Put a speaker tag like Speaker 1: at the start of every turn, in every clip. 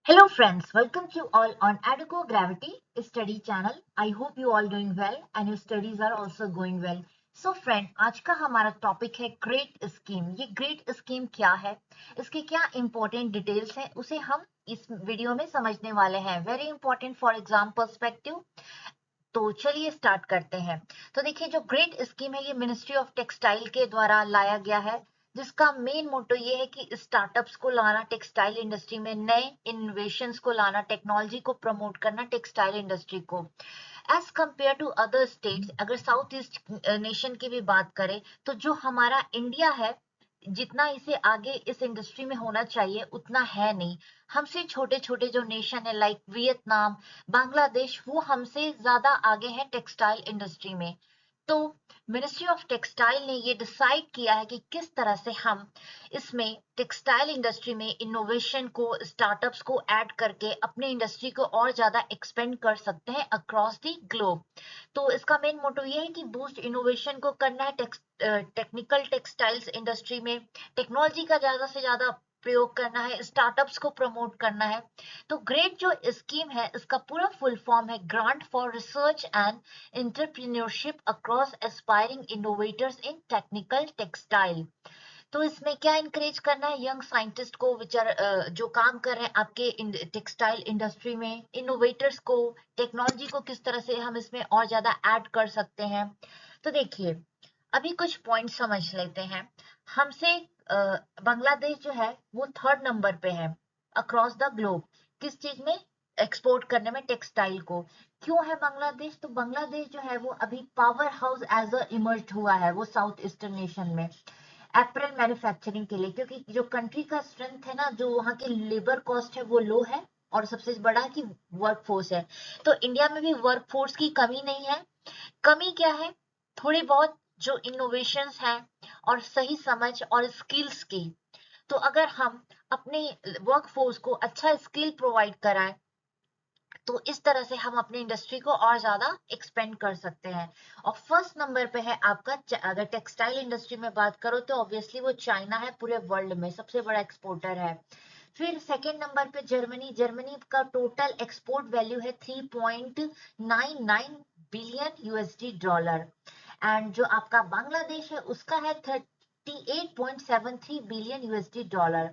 Speaker 1: Hello friends, welcome to all on Adeco Gravity study channel. I hope you all doing well and your studies are also going well. So friend, आज का हमारा topic है great scheme. ये great scheme क्या है, इसके क्या important details हैं, उसे हम इस वीडियो में समझने वाले हैं। Very important for exam perspective. तो चलिए स्टार्ट करते हैं। तो देखिए, जो ग्रेट स्कीम है ये मिनिस्ट्री ऑफ टेक्सटाइल के द्वारा लाया गया है, जिसका मेन मोटो ये है कि स्टार्टअप्स को लाना, टेक्सटाइल इंडस्ट्री में नए इनोवेशंस को लाना, टेक्नोलॉजी को प्रमोट करना टेक्सटाइल इंडस्ट्री को। As compare to other states, अगर साउथ ईस्ट नेशन की भी बात करें तो जो हमारा इंडिया है, जितना इसे आगे इस इंडस्ट्री में होना चाहिए उतना है नहीं। हमसे छोटे छोटे जो नेशन है लाइक वियतनाम, बांग्लादेश, वो हमसे ज्यादा आगे है टेक्सटाइल इंडस्ट्री में। तो मिनिस्ट्री ऑफ टेक्सटाइल ने ये डिसाइड किया है कि किस तरह से हम इसमें टेक्सटाइल इंडस्ट्री में इनोवेशन को, स्टार्टअप्स को ऐड करके अपने इंडस्ट्री को और ज्यादा एक्सपेंड कर सकते हैं अक्रॉस द ग्लोब। तो इसका मेन मोटो ये है कि बूस्ट इनोवेशन को करना है, टेक्निकल टेक्सटाइल्स इंडस्ट्री में टेक्नोलॉजी का ज्यादा से ज्यादा प्रयोग करना है, स्टार्टअप्स को प्रमोट करना है। तो ग्रेट जो स्कीम है, इसका पूरा फुल फॉर्म है grant for research and entrepreneurship across aspiring innovators in technical textile. तो इसमें क्या इंकरेज करना है, यंग साइंटिस्ट को जो काम कर रहे हैं आपके टेक्सटाइल इंडस्ट्री में, इनोवेटर्स को, टेक्नोलॉजी को किस तरह से हम इसमें और ज्यादा ऐड कर सकते हैं। तो देखिए, अभी कुछ पॉइंट समझ लेते हैं। हमसे बांग्लादेश जो है वो थर्ड नंबर पे है अक्रॉस द ग्लोब, किस चीज में, एक्सपोर्ट करने में टेक्सटाइल को। क्यों है बांग्लादेश? तो बांग्लादेश जो है वो अभी power house as a emerge हुआ है वो साउथ ईस्टर्न नेशन में एपरल मैन्युफैक्चरिंग के लिए, क्योंकि जो कंट्री का स्ट्रेंथ है ना, जो वहाँ की लेबर कॉस्ट है वो लो है, और सबसे बड़ा की वर्क फोर्स है। तो इंडिया में भी वर्क फोर्स की कमी नहीं है। कमी क्या है? थोड़ी बहुत जो इनोवेशंस हैं और सही समझ और स्किल्स की। तो अगर हम अपने वर्क फोर्स को अच्छा स्किल प्रोवाइड कराएं तो इस तरह से हम अपनी इंडस्ट्री को और ज्यादा एक्सपेंड कर सकते हैं। और फर्स्ट नंबर पे है आपका, अगर टेक्सटाइल इंडस्ट्री में बात करो तो ऑब्वियसली वो चाइना है, पूरे वर्ल्ड में सबसे बड़ा एक्सपोर्टर है। फिर सेकेंड नंबर पे जर्मनी। जर्मनी का टोटल एक्सपोर्ट वैल्यू है 3.99 बिलियन यूएसडी डॉलर। एंड जो आपका बांग्लादेश है उसका है 38.73 बिलियन यूएसडी डॉलर।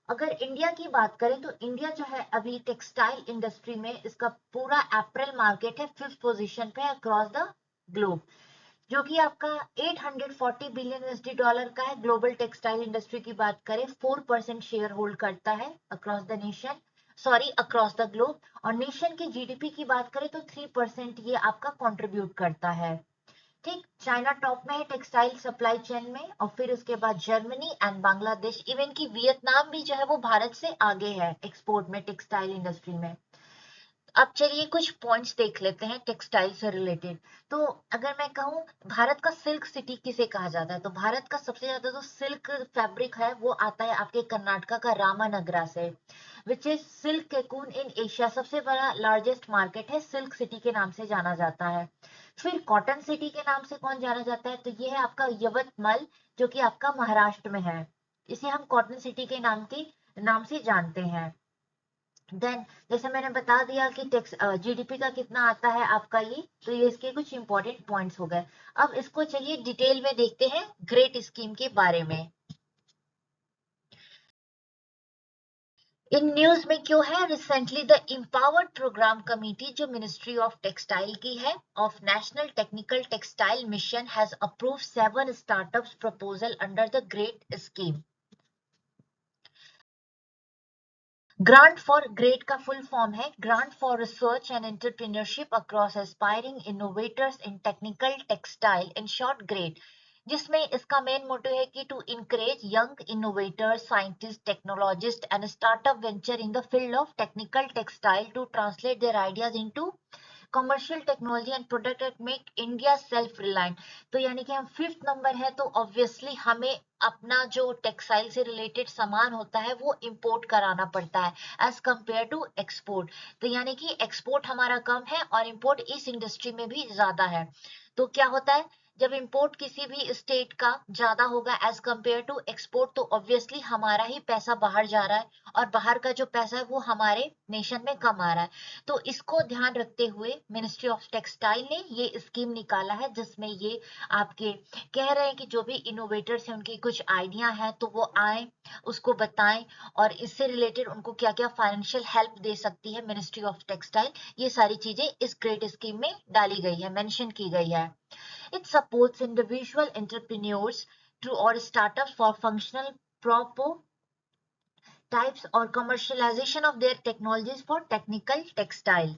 Speaker 1: अगर इंडिया की बात करें तो इंडिया जो है अभी टेक्सटाइल इंडस्ट्री में, इसका पूरा अप्रैल मार्केट है फिफ्थ पोजीशन पे अक्रॉस द ग्लोब, जो कि आपका 840 बिलियन यूएसडी डॉलर का है। ग्लोबल टेक्सटाइल इंडस्ट्री की बात करें 4% शेयर होल्ड करता है across the nation, sorry across the globe. और नेशन की जीडीपी की बात करें तो 3% ये आपका कंट्रीब्यूट करता है। ठीक, चाइना टॉप में है टेक्सटाइल सप्लाई चेन में, और फिर उसके बाद जर्मनी एंड बांग्लादेश, इवन की वियतनाम भी जो है वो भारत से आगे है एक्सपोर्ट में टेक्सटाइल इंडस्ट्री में। अब चलिए कुछ पॉइंट्स देख लेते हैं टेक्सटाइल से रिलेटेड। तो अगर मैं कहूँ भारत का सिल्क सिटी किसे कहा जाता है, तो भारत का सबसे ज्यादा जो सिल्क फैब्रिक है वो आता है आपके कर्नाटका का रामानगरा से, which is silk cocoon in Asia. सबसे बड़ा लार्जेस्ट मार्केट है, सिल्क सिटी के नाम से जाना जाता है। फिर कॉटन सिटी के नाम से कौन जाना जाता है, तो ये है आपका यवतमल, जो कि आपका महाराष्ट्र में है। इसे हम कॉटन सिटी के नाम से जानते हैं। देन जैसे मैंने बता दिया कि टैक्स जीडीपी का कितना आता है आपका ये, तो ये इसके कुछ इंपॉर्टेंट पॉइंट्स हो गए। अब इसको चलिए डिटेल में देखते हैं ग्रेट स्कीम के बारे में। इन न्यूज में क्यों है, recently the empowered program committee जो मिनिस्ट्री ऑफ टेक्सटाइल की है, of national technical textile mission has approve 7 startups proposal under the GREAT scheme. Grant for, GREAT का फुल फॉर्म है grant for research and entrepreneurship across aspiring innovators in technical textile, in short GREAT. जिसमें इसका main motive है कि to encourage young innovators, scientist, technologist and startup venture in the field of technical textile to translate their ideas into commercial technology and product that make India self reliant. तो यानी कि हम fifth number है, तो obviously हमें अपना जो textile से रिलेटेड सामान होता है वो इंपोर्ट कराना पड़ता है एज कंपेयर टू एक्सपोर्ट। तो यानी कि एक्सपोर्ट हमारा कम है और इंपोर्ट इस इंडस्ट्री में भी ज्यादा है। तो क्या होता है, जब इंपोर्ट किसी भी स्टेट का ज्यादा होगा एज कंपेयर टू एक्सपोर्ट, तो ऑब्वियसली हमारा ही पैसा बाहर जा रहा है और बाहर का जो पैसा है वो हमारे नेशन में कम आ रहा है। तो इसको ध्यान रखते हुए मिनिस्ट्री ऑफ टेक्सटाइल ने ये स्कीम निकाला है, जिसमें ये आपके कह रहे हैं कि जो भी इनोवेटर्स हैं उनकी कुछ आइडिया है तो वो आए, उसको बताएं, और इससे रिलेटेड उनको क्या क्या फाइनेंशियल हेल्प दे सकती है मिनिस्ट्री ऑफ टेक्सटाइल, ये सारी चीजें इस ग्रेट स्कीम में डाली गई है, मेंशन की गई है। It supports individual entrepreneurs to or startups for functional prototypes or commercialization of their technologies for technical textile.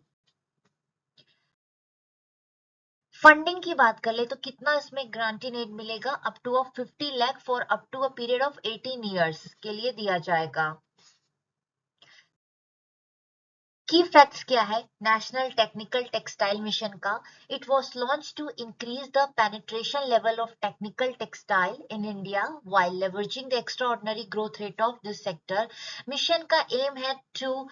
Speaker 1: Funding की बात कर ले तो कितना इसमें ग्रांटिंग एड मिलेगा, up to 50 lakh for up to a period of 18 years के लिए दिया जाएगा। की फैक्ट्स क्या है नेशनल टेक्निकल टेक्सटाइल मिशन का? It was launch to increase the penetration level of technical textile in India while leveraging the extraordinary growth rate of this sector. Mission का aim है to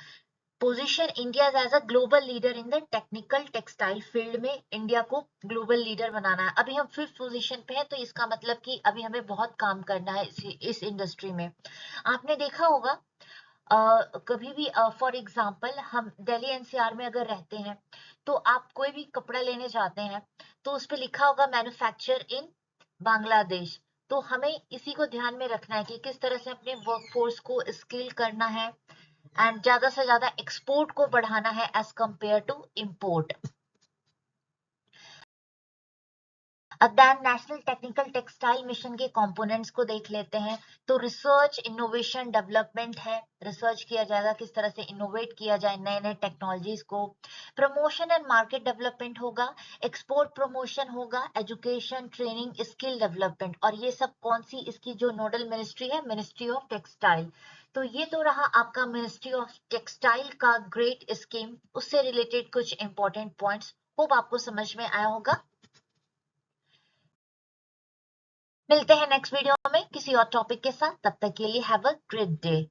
Speaker 1: position India as a global leader in the technical textile field में, India को global leader बनाना है। अभी हम 5th position पे हैं, तो इसका मतलब कि अभी हमें बहुत काम करना है इस इंडस्ट्री में। आपने देखा होगा कभी भी फॉर एग्जाम्पल हम दिल्ली एनसीआर में अगर रहते हैं तो आप कोई भी कपड़ा लेने जाते हैं तो उस पर लिखा होगा मैन्युफैक्चर इन बांग्लादेश। तो हमें इसी को ध्यान में रखना है कि किस तरह से अपने वर्कफोर्स को स्किल करना है एंड ज्यादा से ज्यादा एक्सपोर्ट को बढ़ाना है एज कंपेयर टू इंपोर्ट। अब then national technical textile mission के कंपोनेंट्स को देख लेते हैं। तो रिसर्च इनोवेशन डेवलपमेंट है, रिसर्च किया जाएगा किस तरह से इनोवेट किया जाए नए नए टेक्नोलॉजीज को। प्रमोशन एंड मार्केट डेवलपमेंट होगा, एक्सपोर्ट प्रमोशन होगा, एजुकेशन ट्रेनिंग स्किल डेवलपमेंट, और ये सब कौन सी इसकी जो नोडल मिनिस्ट्री है, मिनिस्ट्री ऑफ टेक्सटाइल। तो ये तो रहा आपका मिनिस्ट्री ऑफ टेक्सटाइल का ग्रेट स्कीम, उससे रिलेटेड कुछ इंपॉर्टेंट पॉइंट्स। होप आपको समझ में आया होगा। मिलते हैं नेक्स्ट वीडियो में किसी और टॉपिक के साथ, तब तक के लिए हैव अ ग्रेट डे।